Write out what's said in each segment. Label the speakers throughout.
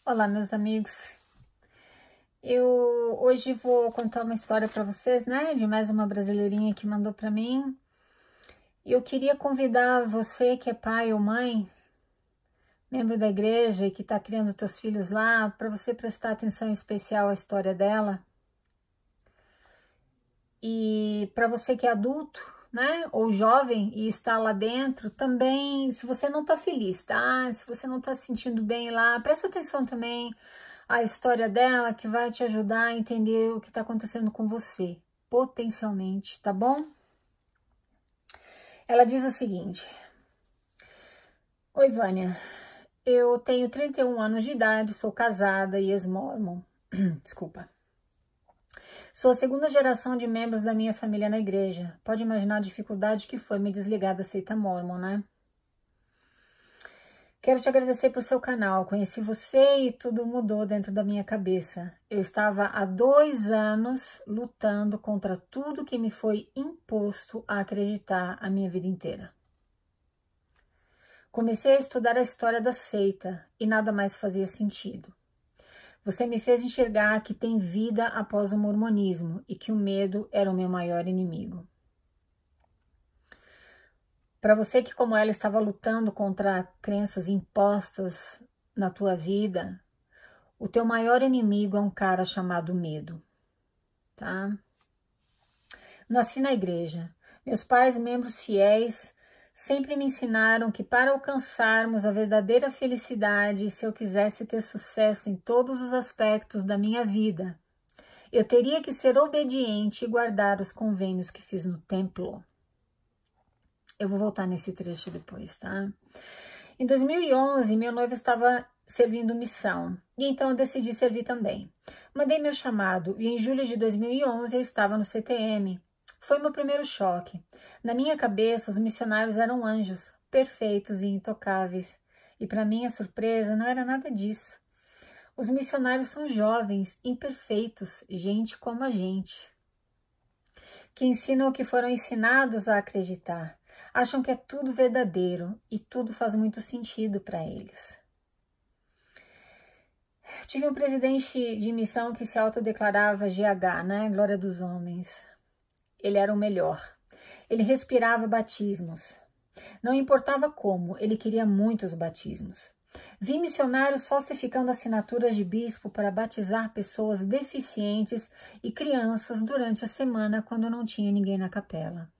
Speaker 1: Olá, meus amigos. Eu hoje vou contar uma história para vocês, né? De mais uma brasileirinha que mandou para mim. Eu queria convidar você que é pai ou mãe, membro da igreja e que está criando teus filhos lá, para você prestar atenção especial à história dela. E para você que é adulto, né? Ou jovem e está lá dentro, também, se você não está feliz, tá? Se você não está se sentindo bem lá, presta atenção também a história dela, que vai te ajudar a entender o que está acontecendo com você, potencialmente, tá bom? Ela diz o seguinte: Oi, Vânia, eu tenho 31 anos de idade, sou casada e ex-mórmon. Desculpa. Sou a segunda geração de membros da minha família na igreja. Pode imaginar a dificuldade que foi me desligar da seita mórmon, né? Quero te agradecer por seu canal. Conheci você e tudo mudou dentro da minha cabeça. Eu estava há 2 anos lutando contra tudo que me foi imposto a acreditar a minha vida inteira. Comecei a estudar a história da seita e nada mais fazia sentido. Você me fez enxergar que tem vida após o mormonismo e que o medo era o meu maior inimigo. Para você que, como ela, estava lutando contra crenças impostas na tua vida, o teu maior inimigo é um cara chamado medo, tá? Nasci na igreja. Meus pais, membros fiéis, sempre me ensinaram que para alcançarmos a verdadeira felicidade, se eu quisesse ter sucesso em todos os aspectos da minha vida, eu teria que ser obediente e guardar os convênios que fiz no templo. Eu vou voltar nesse trecho depois, tá? Em 2011, meu noivo estava servindo missão, e então eu decidi servir também. Mandei meu chamado, e em julho de 2011 eu estava no CTM. Foi meu primeiro choque. Na minha cabeça, os missionários eram anjos, perfeitos e intocáveis. E para minha surpresa, não era nada disso. Os missionários são jovens, imperfeitos, gente como a gente, que ensinam o que foram ensinados a acreditar. Acham que é tudo verdadeiro e tudo faz muito sentido para eles. Tive um presidente de missão que se autodeclarava GH, né? Glória dos Homens. Ele era o melhor. Ele respirava batismos. Não importava como, ele queria muitos batismos. Vi missionários falsificando assinaturas de bispo para batizar pessoas deficientes e crianças durante a semana quando não tinha ninguém na capela.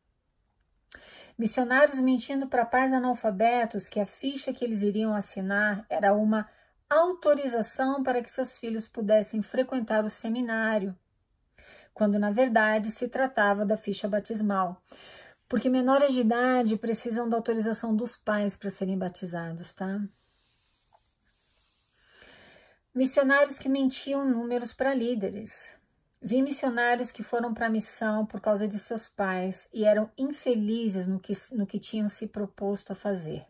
Speaker 1: Missionários mentindo para pais analfabetos que a ficha que eles iriam assinar era uma autorização para que seus filhos pudessem frequentar o seminário, quando na verdade se tratava da ficha batismal, porque menores de idade precisam da autorização dos pais para serem batizados, tá? Missionários que mentiam números para líderes. Vi missionários que foram para a missão por causa de seus pais e eram infelizes no que tinham se proposto a fazer.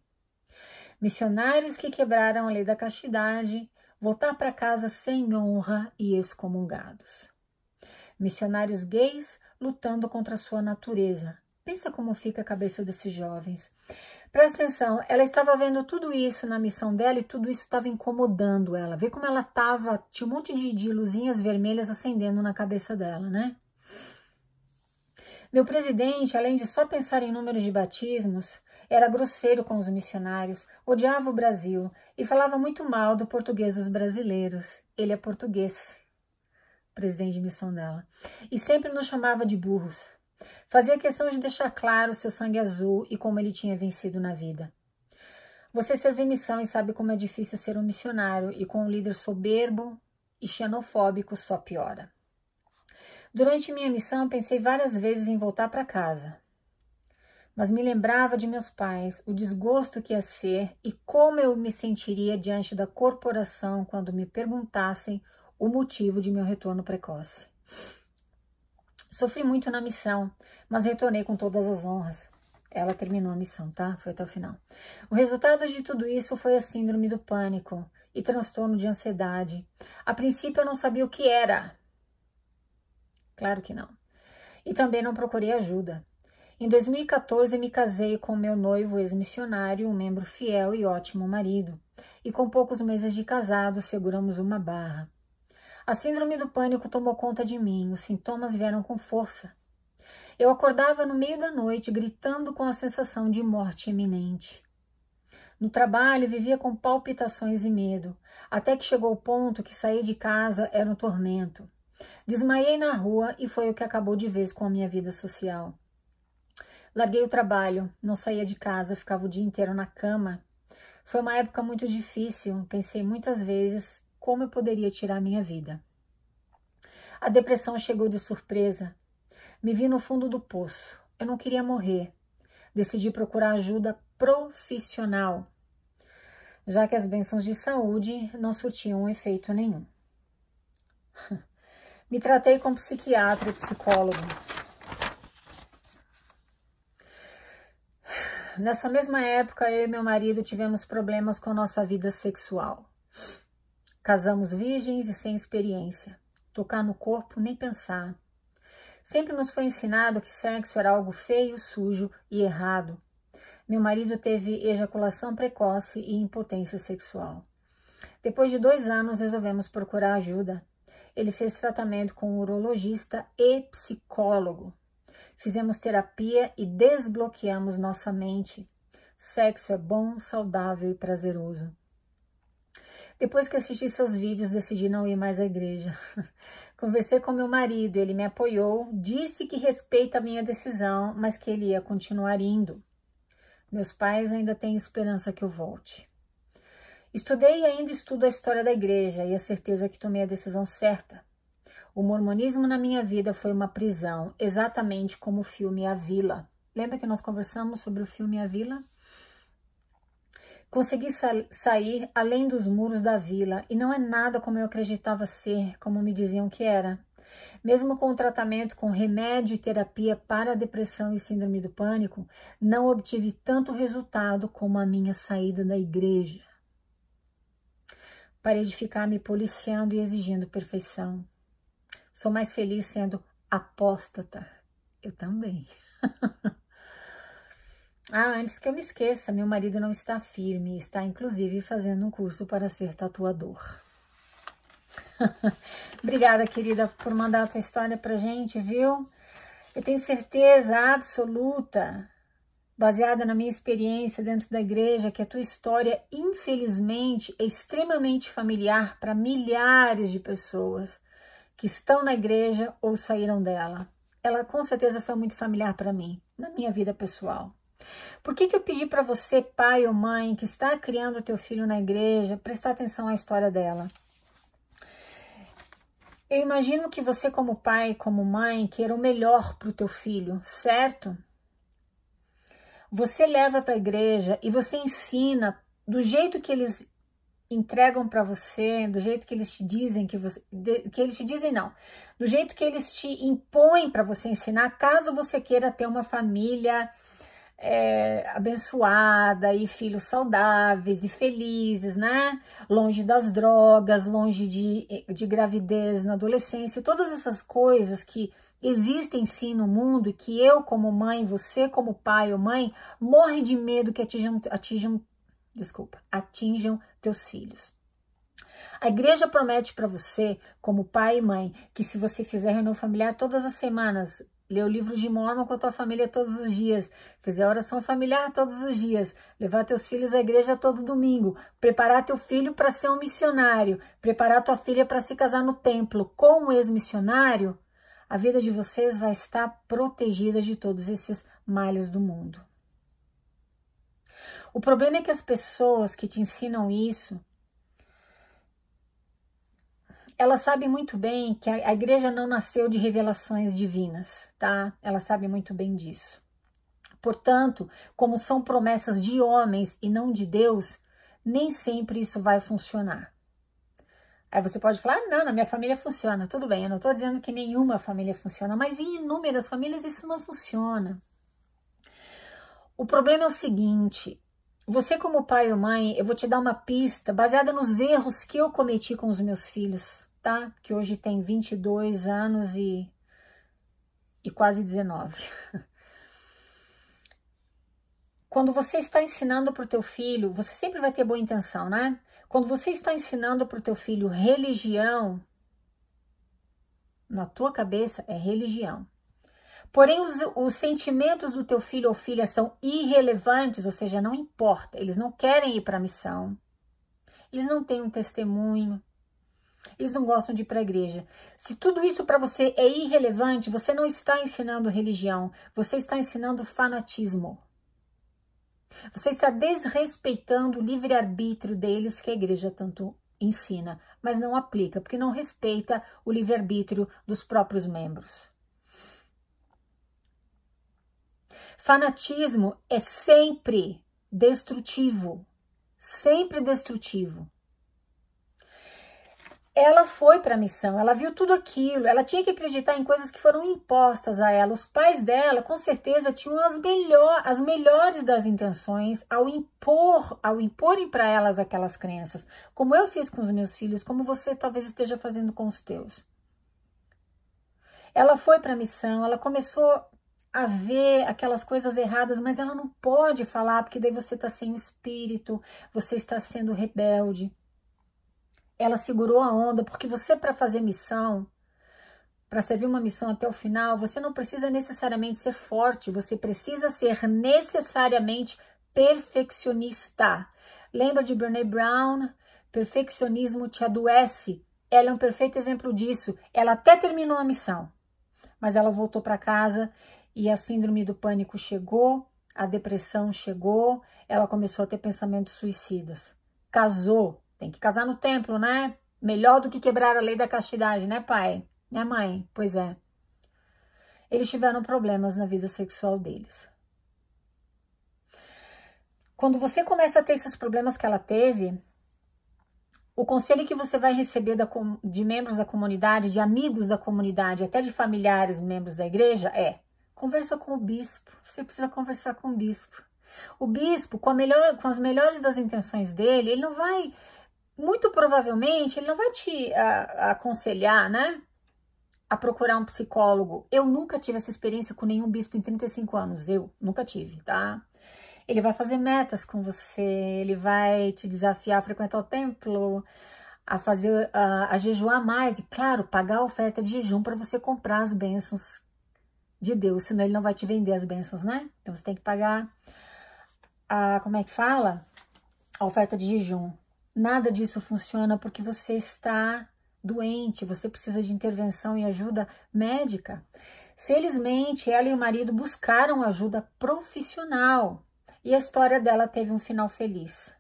Speaker 1: Missionários que quebraram a lei da castidade, voltar para casa sem honra e excomungados. Missionários gays lutando contra a sua natureza. Pensa como fica a cabeça desses jovens. Presta atenção, ela estava vendo tudo isso na missão dela e tudo isso estava incomodando ela. Vê como ela estava, tinha um monte de luzinhas vermelhas acendendo na cabeça dela, né? Meu presidente, além de só pensar em números de batismos, era grosseiro com os missionários, odiava o Brasil e falava muito mal do português dos brasileiros. Ele é português, presidente de missão dela, e sempre nos chamava de burros. Fazia questão de deixar claro seu sangue azul e como ele tinha vencido na vida. Você serve missão e sabe como é difícil ser um missionário e com um líder soberbo e xenofóbico só piora. Durante minha missão pensei várias vezes em voltar para casa, mas me lembrava de meus pais, o desgosto que ia ser e como eu me sentiria diante da corporação quando me perguntassem o motivo de meu retorno precoce. Sofri muito na missão, mas retornei com todas as honras. Ela terminou a missão, tá? Foi até o final. O resultado de tudo isso foi a síndrome do pânico e transtorno de ansiedade. A princípio eu não sabia o que era. Claro que não. E também não procurei ajuda. Em 2014 me casei com meu noivo ex-missionário, um membro fiel e ótimo marido. e com poucos meses de casado seguramos uma barra. A síndrome do pânico tomou conta de mim, os sintomas vieram com força. Eu acordava no meio da noite gritando com a sensação de morte iminente. No trabalho vivia com palpitações e medo, até que chegou o ponto que sair de casa era um tormento. Desmaiei na rua e foi o que acabou de vez com a minha vida social. Larguei o trabalho, não saía de casa, ficava o dia inteiro na cama. Foi uma época muito difícil, pensei muitas vezes como eu poderia tirar minha vida. A depressão chegou de surpresa. Me vi no fundo do poço. Eu não queria morrer. Decidi procurar ajuda profissional, já que as bênçãos de saúde não surtiam efeito nenhum. Me tratei com psiquiatra e psicólogo. Nessa mesma época, eu e meu marido tivemos problemas com nossa vida sexual. Casamos virgens e sem experiência. Tocar no corpo, nem pensar. Sempre nos foi ensinado que sexo era algo feio, sujo e errado. Meu marido teve ejaculação precoce e impotência sexual. Depois de 2 anos, resolvemos procurar ajuda. Ele fez tratamento com um urologista e psicólogo. Fizemos terapia e desbloqueamos nossa mente. Sexo é bom, saudável e prazeroso. Depois que assisti seus vídeos, decidi não ir mais à igreja. Conversei com meu marido, ele me apoiou, disse que respeita a minha decisão, mas que ele ia continuar indo. Meus pais ainda têm esperança que eu volte. Estudei e ainda estudo a história da igreja e a certeza que tomei a decisão certa. O mormonismo na minha vida foi uma prisão, exatamente como o filme A Vila. Lembra que nós conversamos sobre o filme A Vila? Consegui sair além dos muros da vila e não é nada como eu acreditava ser, como me diziam que era. Mesmo com o tratamento com remédio e terapia para a depressão e síndrome do pânico, não obtive tanto resultado como a minha saída da igreja. Parei de ficar me policiando e exigindo perfeição. Sou mais feliz sendo apóstata. Eu também. Antes que eu me esqueça, meu marido não está firme, está inclusive fazendo um curso para ser tatuador. Obrigada, querida, por mandar a tua história pra gente, viu? Eu tenho certeza absoluta, baseada na minha experiência dentro da igreja, que a tua história, infelizmente, é extremamente familiar para milhares de pessoas que estão na igreja ou saíram dela. Ela com certeza foi muito familiar para mim, na minha vida pessoal. Por que eu pedi para você, pai ou mãe, que está criando o teu filho na igreja, prestar atenção à história dela? Eu imagino que você, como pai, como mãe, queira o melhor para o teu filho, certo? Você leva para a igreja e você ensina do jeito que eles entregam para você, do jeito que eles te dizem do jeito que eles te impõem para você ensinar, caso você queira ter uma família abençoada e filhos saudáveis e felizes, né? Longe das drogas, longe de gravidez na adolescência, todas essas coisas que existem sim no mundo e que eu como mãe, você como pai ou mãe, morre de medo que atinjam teus filhos. A igreja promete para você, como pai e mãe, que se você fizer reunião familiar todas as semanas, ler o livro de Mórmon com a tua família todos os dias, fizer oração familiar todos os dias, levar teus filhos à igreja todo domingo, preparar teu filho para ser um missionário, preparar tua filha para se casar no templo com um ex-missionário, a vida de vocês vai estar protegida de todos esses males do mundo. O problema é que as pessoas que te ensinam isso, elas sabem muito bem que a igreja não nasceu de revelações divinas, tá? Elas sabem muito bem disso. Portanto, como são promessas de homens e não de Deus, nem sempre isso vai funcionar. Aí você pode falar, não, na minha família funciona. Tudo bem, eu não estou dizendo que nenhuma família funciona, mas em inúmeras famílias isso não funciona. O problema é o seguinte, você como pai ou mãe, eu vou te dar uma pista baseada nos erros que eu cometi com os meus filhos, tá? Que hoje tem 22 anos e quase 19. Quando você está ensinando para o teu filho, você sempre vai ter boa intenção, né? Quando você está ensinando para o teu filho religião, na tua cabeça é religião. Porém, os sentimentos do teu filho ou filha são irrelevantes, ou seja, não importa. Eles não querem ir para a missão. Eles não têm um testemunho. Eles não gostam de ir para a igreja. Se tudo isso para você é irrelevante, você não está ensinando religião. Você está ensinando fanatismo. Você está desrespeitando o livre-arbítrio deles, que a igreja tanto ensina, mas não aplica, porque não respeita o livre-arbítrio dos próprios membros. Fanatismo é sempre destrutivo, sempre destrutivo. Ela foi para a missão, ela viu tudo aquilo, ela tinha que acreditar em coisas que foram impostas a ela. Os pais dela, com certeza, tinham as melhores das intenções ao imporem para elas aquelas crenças, como eu fiz com os meus filhos, como você talvez esteja fazendo com os teus. Ela foi para a missão, ela começou a ver aquelas coisas erradas, mas ela não pode falar, porque daí você está sem o espírito, você está sendo rebelde. Ela segurou a onda, porque você, para fazer missão, para servir uma missão até o final, você não precisa necessariamente ser forte, você precisa ser necessariamente perfeccionista. Lembra de Brené Brown? Perfeccionismo te adoece. Ela é um perfeito exemplo disso. Ela até terminou a missão, mas ela voltou para casa e a síndrome do pânico chegou, a depressão chegou, ela começou a ter pensamentos suicidas. Casou. Tem que casar no templo, né? Melhor do que quebrar a lei da castidade, né, pai? Né, mãe? Pois é. Eles tiveram problemas na vida sexual deles. Quando você começa a ter esses problemas que ela teve, o conselho que você vai receber de membros da comunidade, de amigos da comunidade, até de familiares, membros da igreja, é: conversa com o bispo. Você precisa conversar com o bispo. O bispo, com as melhores das intenções dele, ele não vai... Muito provavelmente, ele não vai te aconselhar, né, a procurar um psicólogo. Eu nunca tive essa experiência com nenhum bispo em 35 anos. Eu nunca tive, tá? Ele vai fazer metas com você, ele vai te desafiar a frequentar o templo, a jejuar mais. E, claro, pagar a oferta de jejum para você comprar as bênçãos de Deus. Senão ele não vai te vender as bênçãos, né? Então, você tem que pagar como é que fala? A oferta de jejum. Nada disso funciona porque você está doente, você precisa de intervenção e ajuda médica. Felizmente, ela e o marido buscaram ajuda profissional e a história dela teve um final feliz.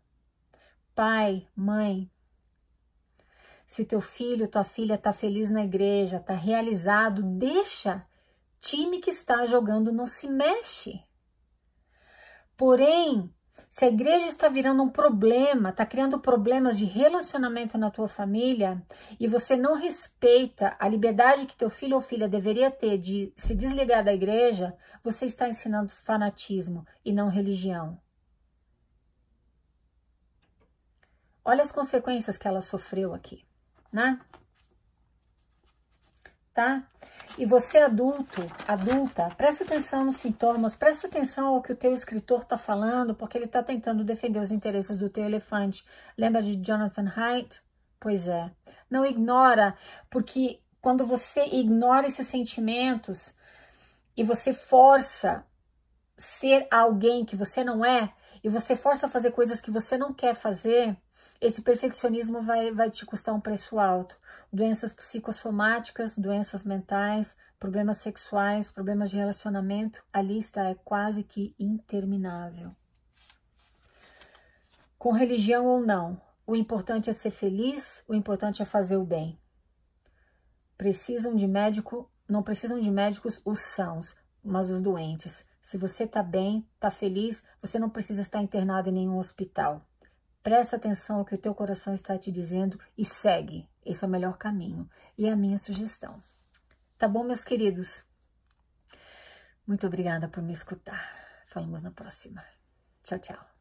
Speaker 1: Pai, mãe, se teu filho, tua filha está feliz na igreja, está realizado, deixa. Time que está jogando não se mexe. Porém, se a igreja está virando um problema, está criando problemas de relacionamento na tua família e você não respeita a liberdade que teu filho ou filha deveria ter de se desligar da igreja, você está ensinando fanatismo e não religião. Olha as consequências que ela sofreu aqui, né? Tá? E você adulta, presta atenção nos sintomas, presta atenção ao que o teu escritor está falando, porque ele está tentando defender os interesses do teu elefante. Lembra de Jonathan Haidt? Pois é. Não ignora, porque quando você ignora esses sentimentos e você força ser alguém que você não é, e você força a fazer coisas que você não quer fazer, esse perfeccionismo vai te custar um preço alto. Doenças psicossomáticas, doenças mentais, problemas sexuais, problemas de relacionamento, a lista é quase que interminável. Com religião ou não, o importante é ser feliz, o importante é fazer o bem. Precisam de médico, não precisam de médicos os sãos, mas os doentes. Se você está bem, está feliz, você não precisa estar internado em nenhum hospital. Presta atenção ao que o teu coração está te dizendo e segue. Esse é o melhor caminho. E é a minha sugestão. Tá bom, meus queridos? Muito obrigada por me escutar. Falamos na próxima. Tchau, tchau.